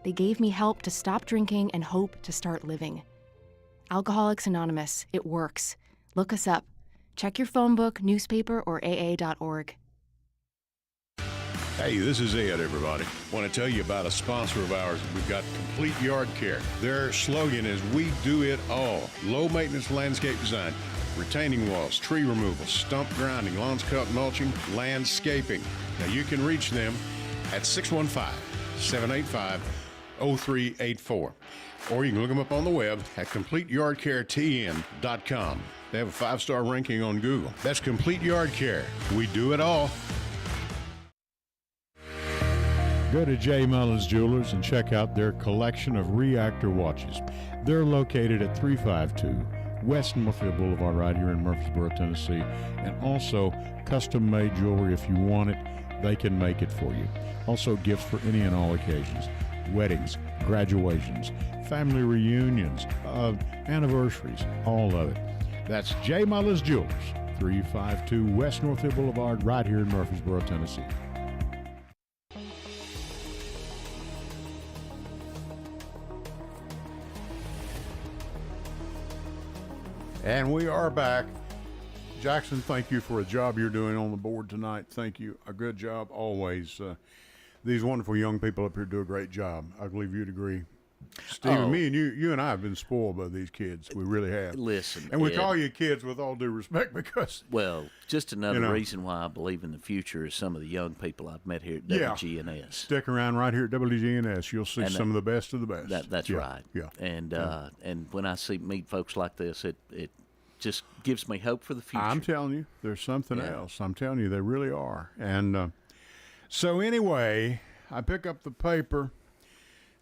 They gave me help to stop drinking and hope to start living. Alcoholics Anonymous, it works. Look us up. Check your phone book, newspaper, or AA.org. Hey, this is Ed, everybody. I want to tell you about a sponsor of ours. We've got Complete Yard Care. Their slogan is, we do it all. Low maintenance landscape design, retaining walls, tree removal, stump grinding, lawns cut, mulching, landscaping. Now you can reach them at 615-785-0384. Or you can look them up on the web at CompleteYardCareTN.com. They have a 5-star ranking on Google. That's Complete Yard Care. We do it all. Go to J. Mullins Jewelers and check out their collection of reactor watches. They're located at 352 West Northfield Boulevard right here in Murfreesboro, Tennessee. And also custom-made jewelry. If you want it, they can make it for you. Also gifts for any and all occasions. Weddings, graduations, family reunions, anniversaries, all of it. That's J. Mullins Jewelers, 352 West Northfield Boulevard right here in Murfreesboro, Tennessee. And we are back. Jackson, thank you for a job you're doing on the board tonight. Thank you. A good job always. These wonderful young people up here do a great job. I believe you'd agree. Stephen, me and you and I have been spoiled by these kids. We really have. Listen, and we Ed, call you kids with all due respect because. Well, just another reason why I believe in the future is some of the young people I've met here at WGNS. Stick around right here at WGNS. You'll see some of the best of the best. That's right. Yeah. And when I meet folks like this, it just gives me hope for the future. I'm telling you, there's something else. I'm telling you, they really are. And so anyway, I pick up the paper,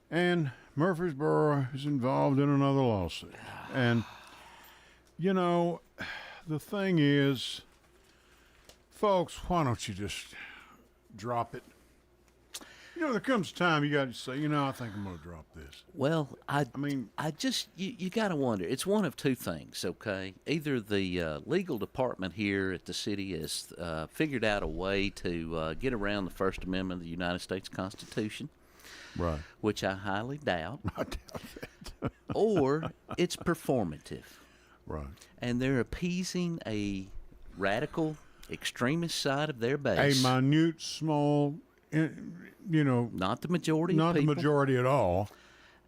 and Murfreesboro is involved in another lawsuit. And, the thing is, folks, why don't you just drop it? There comes a time you got to say, I think I'm going to drop this. Well, I just, you got to wonder. It's one of two things, okay? Either the legal department here at the city has figured out a way to get around the First Amendment of the United States Constitution, right? Which I highly doubt. I doubt that. Or it's performative. Right. And they're appeasing a radical extremist side of their base. A minute, small, not the majority not of people. the majority at all.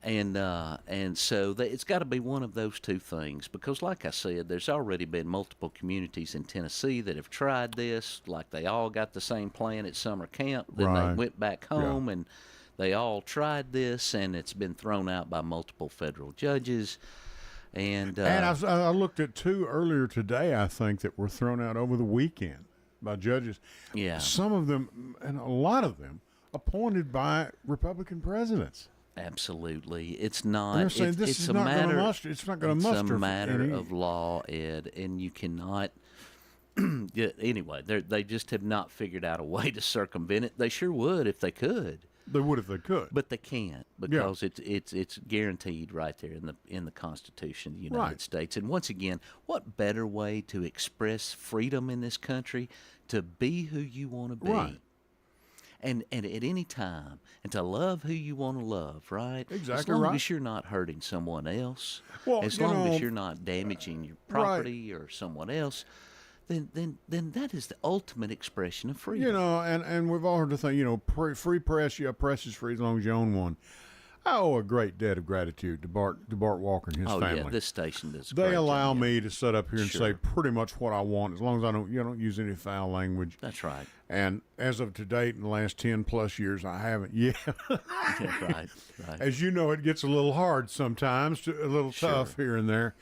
And so it's got to be one of those two things, because like I said, there's already been multiple communities in Tennessee that have tried this, like they all got the same plan at summer camp, then they went back home and they all tried this, and it's been thrown out by multiple federal judges. And I looked at two earlier today, I think, that were thrown out over the weekend by judges. Yeah. Some of them, and a lot of them, appointed by Republican presidents. Absolutely. It's not. They're saying this is not going to muster. It's not going to muster. It's a matter of law, Ed, and you cannot. Anyway, they just have not figured out a way to circumvent it. They sure would if they could. They would if they could, but they can't, because it's guaranteed right there in the Constitution of the United States. And once again, what better way to express freedom in this country to be who you want to be? Right. And at any time, and to love who you want to love, right? Exactly. As long as you're not hurting someone else, as long as you're not damaging your property or someone else, then that is the ultimate expression of freedom. And we've all heard the thing, free press, press is free as long as you own one. I owe a great debt of gratitude to Bart Walker and his family. Oh, yeah, this station does a They great allow job, me to sit up here and say pretty much what I want, as long as I don't use any foul language. That's right. And as of to date, in the last 10+ years, I haven't yet. Right. As you know, it gets a little hard sometimes, a little tough here and there.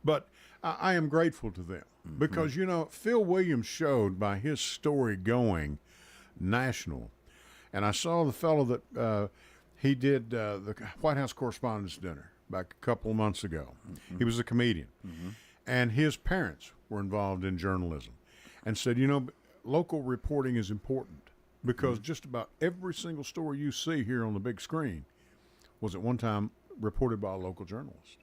But I am grateful to them because, Phil Williams showed by his story going national. And I saw the fellow that he did the White House Correspondents' Dinner back a couple of months ago. Mm-hmm. He was a comedian. Mm-hmm. And his parents were involved in journalism and said, local reporting is important because just about every single story you see here on the big screen was at one time reported by a local journalist.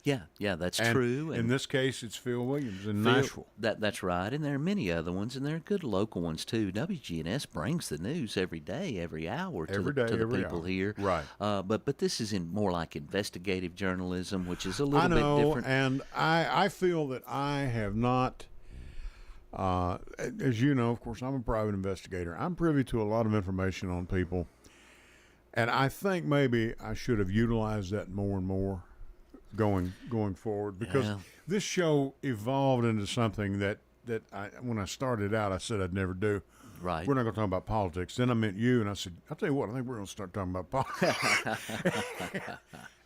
Yeah, that's true. And in this case, it's Phil Williams in Nashville. That's right, and there are many other ones, and there are good local ones too. WGNS brings the news every day, every hour to the people here. Right. But this is more like investigative journalism, which is a little bit different. And I feel that I have not. As you know, of course, I'm a private investigator. I'm privy to a lot of information on people, and I think maybe I should have utilized that more and more going forward, because this show evolved into something that when I started out, I said I'd never do. Right. We're not going to talk about politics. Then I met you, and I said, I'll tell you what, I think we're going to start talking about politics.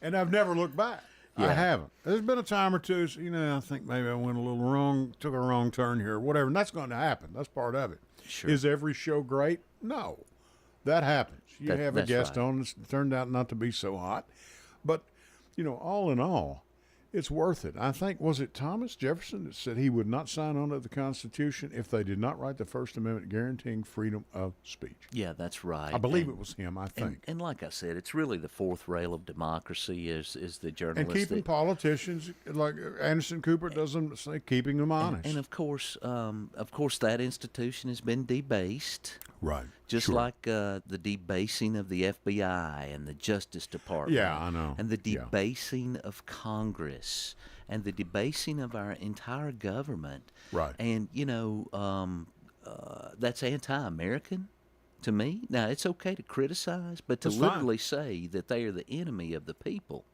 And I've never looked back. Yeah. I haven't. There's been a time or two, I think maybe I went a little wrong, took a wrong turn here, whatever, and that's going to happen. That's part of it. Sure. Is every show great? No. That happens. You have a guest on that's turned out not to be so hot. But, all in all, it's worth it. I think, was it Thomas Jefferson that said he would not sign on to the Constitution if they did not write the First Amendment guaranteeing freedom of speech? Yeah, that's right. I believe it was him, I think. And like I said, it's really the fourth rail of democracy is the journalist. And keeping politicians, like Anderson Cooper doesn't say, keeping them honest. And of course, that institution has been debased. Right. Just like the debasing of the FBI and the Justice Department. Yeah, I know. And the debasing of Congress and the debasing of our entire government. Right. And, that's anti-American. To me, now it's okay to criticize, but to That's fine. literally say that they are the enemy of the people.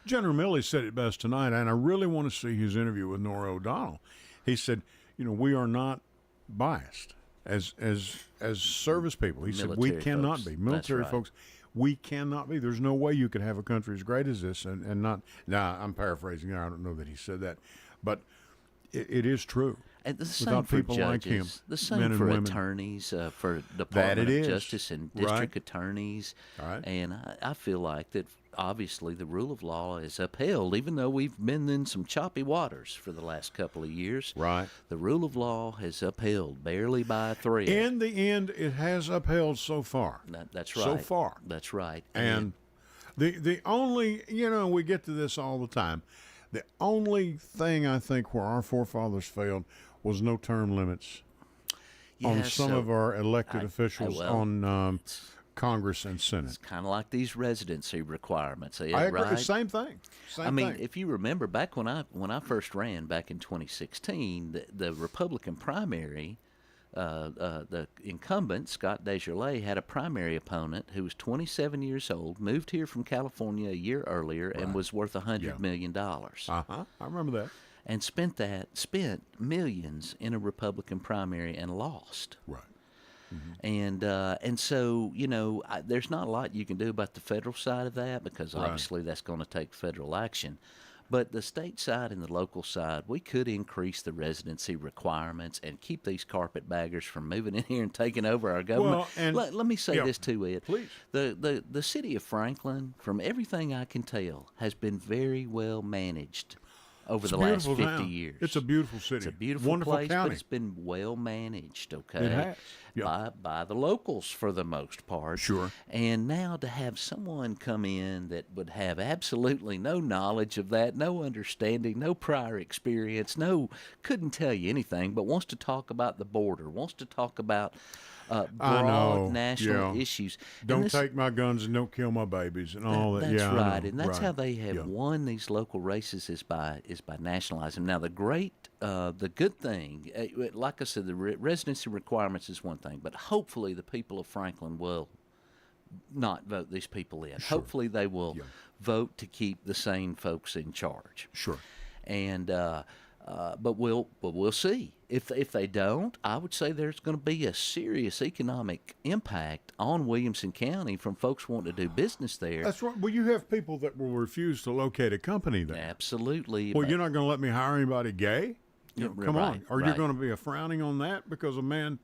General Milley said it best tonight, and I really want to see his interview with Norah O'Donnell. He said, we are not biased as service people. He said we Military cannot folks. be. Military That's right. folks, we cannot be. There's no way you could have a country as great as this and not. Now, I'm paraphrasing. I don't know that he said that, but it is true. And the same Without for people judges, like him, the men same and for women. attorneys, for That Department it of is. Justice and Right. district attorneys. Right. And I feel like that obviously the rule of law is upheld, even though we've been in some choppy waters for the last couple of years. Right. The rule of law has upheld barely by a thread. In the end, it has upheld so far. That's right. So far. That's right. And the only, we get to this all the time. The only thing I think where our forefathers failed was no term limits on some of our elected officials on Congress and Senate. It's kind of like these residency requirements. I agree. Right? Same thing. I mean, if you remember back when I first ran back in 2016, the Republican primary, the incumbent Scott DesJarlais had a primary opponent who was 27 years old, moved here from California a year earlier, and was worth $100 million. I remember that. And spent millions in a Republican primary and lost. Right. And so there's not a lot you can do about the federal side of that because obviously that's going to take federal action. But the state side and the local side, we could increase the residency requirements and keep these carpetbaggers from moving in here and taking over our government. Well, and let me say this too, Ed. Please. The city of Franklin, from everything I can tell, has been very well managed over the last 50 years. It's a beautiful city. It's a beautiful wonderful place, county. but it's been well managed, okay? It has. Yeah. By the locals for the most part. Sure. And now to have someone come in that would have absolutely no knowledge of that, no understanding, no prior experience, couldn't tell you anything, but wants to talk about the border, wants to talk about broad national issues. Don't take my guns and don't kill my babies and all that. That's Yeah, right, and that's how they have Yeah. won these local races is by nationalizing. Now, the good thing, like I said, the residency requirements is one thing, but hopefully the people of Franklin will not vote these people in. Sure. Hopefully they will vote to keep the sane folks in charge. Sure. And but we'll see. If they don't, I would say there's going to be a serious economic impact on Williamson County from folks wanting to do business there. That's right. Well, you have people that will refuse to locate a company there. Absolutely. Well, you're not going to let me hire anybody gay? Come on. Or you're going to be frowning on that because a man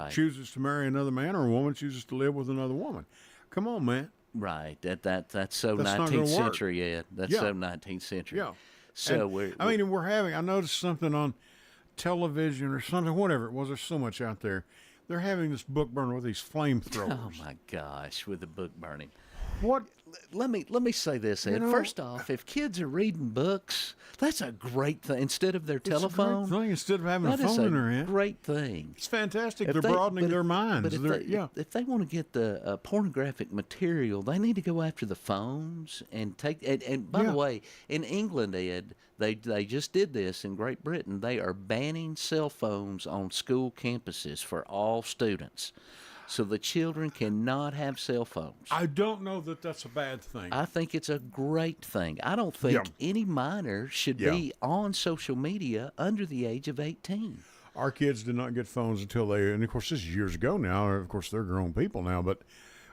chooses to marry another man or a woman chooses to live with another woman. Come on, man. Right. That's so That's not 19th gonna work. century, Ed. That's so 19th century. Yeah. So I noticed something on television or something, whatever it was. There's so much out there. They're having this book burner with these flamethrowers. Oh my gosh, with the book burning. What? Let me say this, Ed. First off, if kids are reading books, that's a great thing. Instead of their telephone, It's a great thing. Instead of having a that is phone in their hand. great thing. It's fantastic. If They're broadening their minds. But if they want to get the pornographic material, they need to go after the phones and take. And by the way, in England, Ed, they just did this in Great Britain. They are banning cell phones on school campuses for all students. So the children cannot have cell phones. I don't know that that's a bad thing. I think it's a great thing. I don't think any minor should be on social media under the age of 18. Our kids did not get phones until and of course this is years ago now, of course they're grown people now, but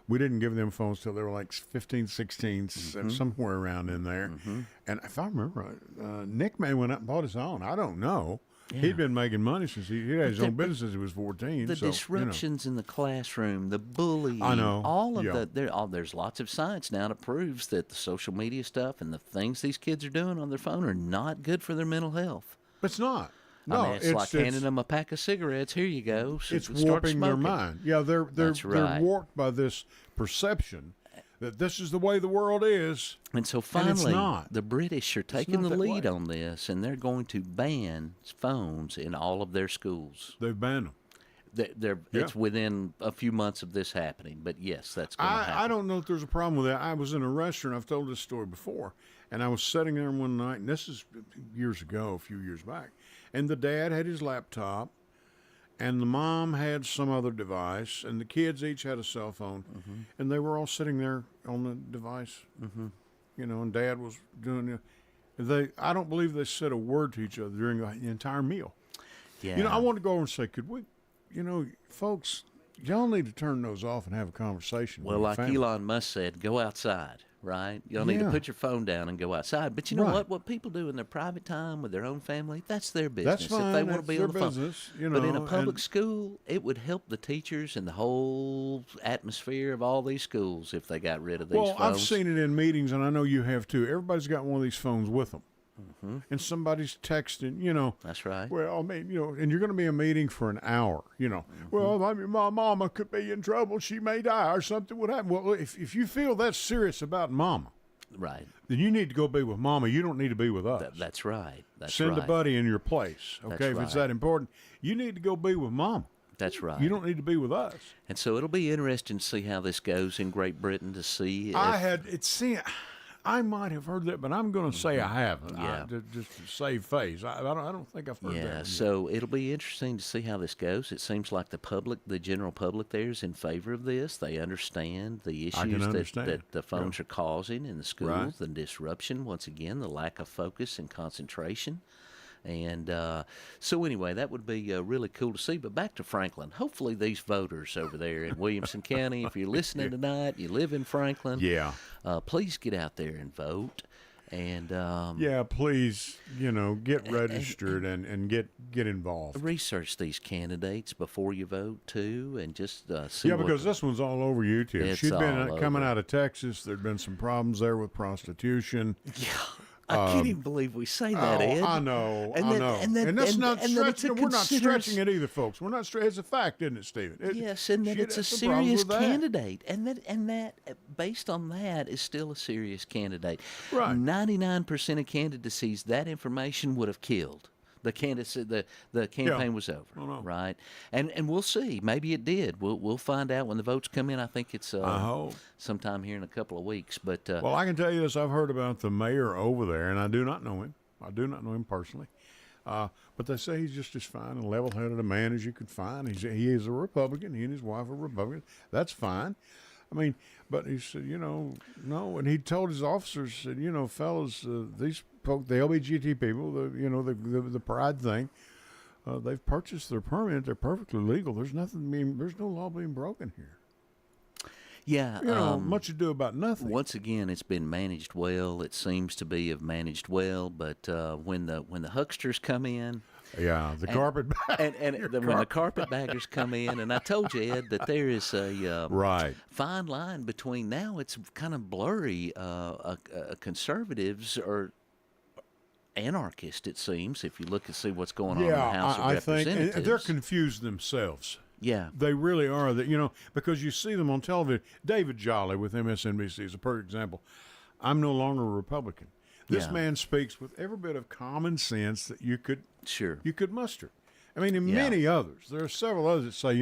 we didn't give them phones till they were like 15, 16, somewhere around in there. And if I remember right, Nick may went up and bought his own. I don't know. Yeah. He'd been making money since he had his own business since he was 14. The disruptions in the classroom, the bullying, I know. All of there's lots of science now that proves that the social media stuff and the things these kids are doing on their phone are not good for their mental health. It's not. No, I mean, it's like handing them a pack of cigarettes. Here you go. It's warping their mind. Yeah, they're warped by this perception that this is the way the world is. And so finally, the British are taking the lead on this, and they're going to ban phones in all of their schools. They've banned them. It's within a few months of this happening, but yes, that's going to happen. I don't know if there's a problem with that. I was in a restaurant. I've told this story before, and I was sitting there one night, and this is years ago, a few years back, and the dad had his laptop, and the mom had some other device, and the kids each had a cell phone, and they were all sitting there on the device, and Dad was doing it. I don't believe they said a word to each other during the entire meal. Yeah. I want to go over and say, could we, folks, y'all need to turn those off and have a conversation. Well, with your like family. Elon Musk said, go outside, right? Y'all need to Yeah. put your phone down and go outside. But you know Right. what? What people do in their private time with their own family, that's their business. That's fine. If they want to That's be their on the phone. business, But in a public and- school, it would help the teachers and the whole atmosphere of all these schools if they got rid of these Well, phones. I've seen it in meetings, and I know you have too. Everybody's got one of these phones with them. And somebody's texting, That's right. Well, I mean, and you're going to be in a meeting for an hour, Well, I mean, my mama could be in trouble. She may die or something would happen. Well, if you feel that's serious about mama, Right. then you need to go be with mama. You don't need to be with us. That's right. That's Send right. a buddy in your place, okay? That's If it's right. that important, you need to go be with mama. That's right. You don't need to be with us. And so it'll be interesting to see how this goes in Great Britain to see if, I might have heard that, but I'm going to say I haven't. Yeah. Just to save face. I don't think I've heard that. Yeah, one so it'll be interesting to see how this goes. It seems like the general public there is in favor of this. They understand the I can issues understand. that the phones are causing in the schools, Right. the disruption, once again, the lack of focus and concentration. And so anyway, that would be really cool to see. But back to Franklin. Hopefully these voters over there in Williamson County, if you're listening tonight, you live in Franklin, Yeah. please get out there and vote. And Yeah, please, get registered and get involved. research these candidates before you vote too, and just see. Yeah, what because this one's all over YouTube. It's She'd been all coming over. out of Texas. There'd been some problems there with prostitution. I can't even believe we say that, Ed. I know, And I then- know. and then- that's and- not and then it's a stretching. We're not consider- stretching it either, folks. We're not stretching. It's a fact, isn't it, Stephen? Yes, and that She it's a had some problems serious with that. candidate, and that based on that is still a serious candidate. Right. 99% of candidacies that information would have killed. The candidacy, the campaign was over, right? And we'll see. Maybe it did. We'll find out when the votes come in. I think it's I hope. sometime here in a couple of weeks. But Well, I can tell you this. I've heard about the mayor over there, and I do not know him. I do not know him personally. But they say he's just as fine and level-headed a man as you could find. He is a Republican. He and his wife are Republicans. That's fine. I mean, but he said, no. And he told his officers, said, fellas, these folk, the LBGT people, the pride thing, they've purchased their permit. They're perfectly legal. There's no law being broken here. yeah, Much ado about nothing. once again, it's been managed well. It seems to be managed well, but when the hucksters come in, Yeah, the carpet bag. when the carpetbaggers come in, and I told you, Ed, that there is a Right. fine line between now. It's kind of blurry. Conservatives are anarchist, it seems, if you look and see what's going on in the House of I think Representatives. and they're confused themselves. Yeah. They really are. That because you see them on television. David Jolly with MSNBC is a perfect example. I'm no longer a Republican. This Yeah. man speaks with every bit of common sense that you could Sure. muster. I mean, and many others. There are several others that say,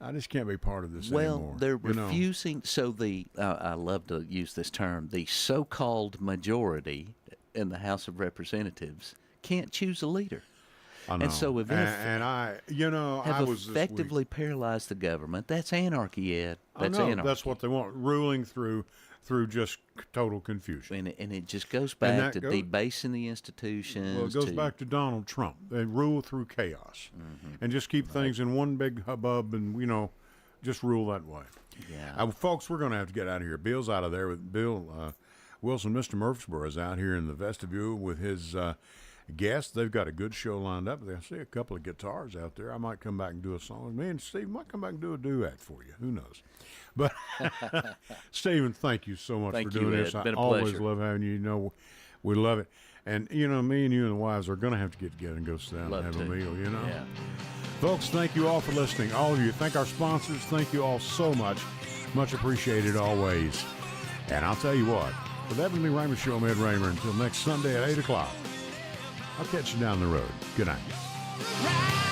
I just can't be part of this Well, anymore. they're refusing. So I love to use this term, the so-called majority in the House of Representatives can't choose a leader. I know. And so we've I have was this week- effectively paralyzed the government. That's anarchy, Ed. That's I know, anarchy. that's what they want, ruling through just total confusion. And it just goes And back that to debasing the institutions. Well, it goes back to Donald Trump. They rule through chaos and just keep things in one big hubbub and, just rule that way. Yeah. Folks, we're going to have to get out of here. Bill's out of there with Bill Wilson. Mr. Murfreesboro is out here in the vestibule with his guests. They've got a good show lined up. I see a couple of guitars out there. I might come back and do a song. Me and Steve might come back and do a duet for you. Who knows? But Stephen, thank you so much Thank for you, doing Ed. this. It's I been a always pleasure. love having you. We love it. And, me and you and the wives are going to have to get together and go sit down Love and to. have a meal, Yeah. Folks, thank you all for listening. All of you. Thank our sponsors. Thank you all so much. Much appreciated always. And I'll tell you what, for the Edwin Raymer Show, I'm Ed Raymer. Until next Sunday at 8 o'clock, I'll catch you down the road. Good night.